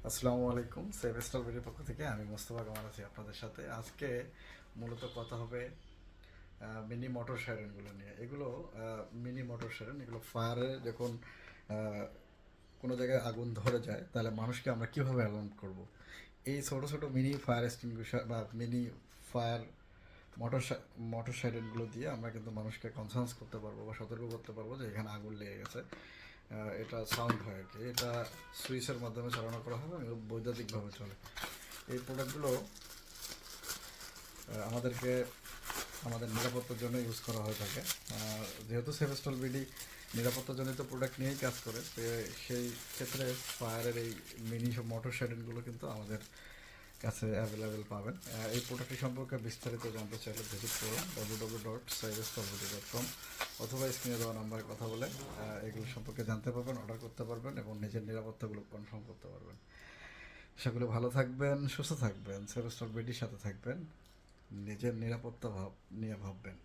আসসালামু আলাইকুম। সেভ স্ট্রবেরির পক্ষ থেকে আমি মোস্তফা কামাল আছি আপনাদের সাথে। আজকে মূলত কথা হবে মিনি মোটর সাইরেনগুলো নিয়ে। এগুলো মিনি মোটর সাইরেন, এগুলো ফায়ারে যখন আহ, কোনো জায়গায় আগুন ধরে যায় তাহলে মানুষকে আমরা কীভাবে অ্যালার্ম করব। এই ছোটো ছোটো মিনি ফায়ার এক্সটিংগুইশার বা মিনি ফায়ার মোটর মোটর সাইরেনগুলো দিয়ে আমরা কিন্তু মানুষকে কনসার্স করতে পারবো বা সতর্ক করতে পারবো যে এখানে আগুন লেগে গেছে। এটা সাউন্ড হয় আর কি, এটা সুইচের মাধ্যমে চালানো করা হবে এবং বৈদ্যুতিকভাবে চলে। এই প্রোডাক্টগুলো আমাদেরকে আমাদের নিরাপত্তার জন্য ইউজ করা হয়ে থাকে। যেহেতু সেভেস্টল বিডি নিরাপত্তাজনিত প্রোডাক্ট নিয়েই কাজ করে, তো সেই ক্ষেত্রে ফায়ারের এই মিনি সব মোটর সাইরেনগুলো কিন্তু আমাদের কাছে অ্যাভেলেবেল পাবেন। এই প্রোডাক্টটি সম্পর্কে বিস্তারিত জানতে চাইলে ভিজিট করুন www.cyrusstolbody.com অথবা স্ক্রিনে দেওয়া নাম্বারে কথা বলে এগুলো সম্পর্কে জানতে পারবেন, অর্ডার করতে পারবেন এবং নিজের নিরাপত্তাগুলো কনফার্ম করতে পারবেন। সেগুলো ভালো থাকবেন, সুস্থ থাকবেন, সেভেস্টল বিডির সাথে থাকবেন, নিজের নিরাপত্তা নিয়ে ভাববেন।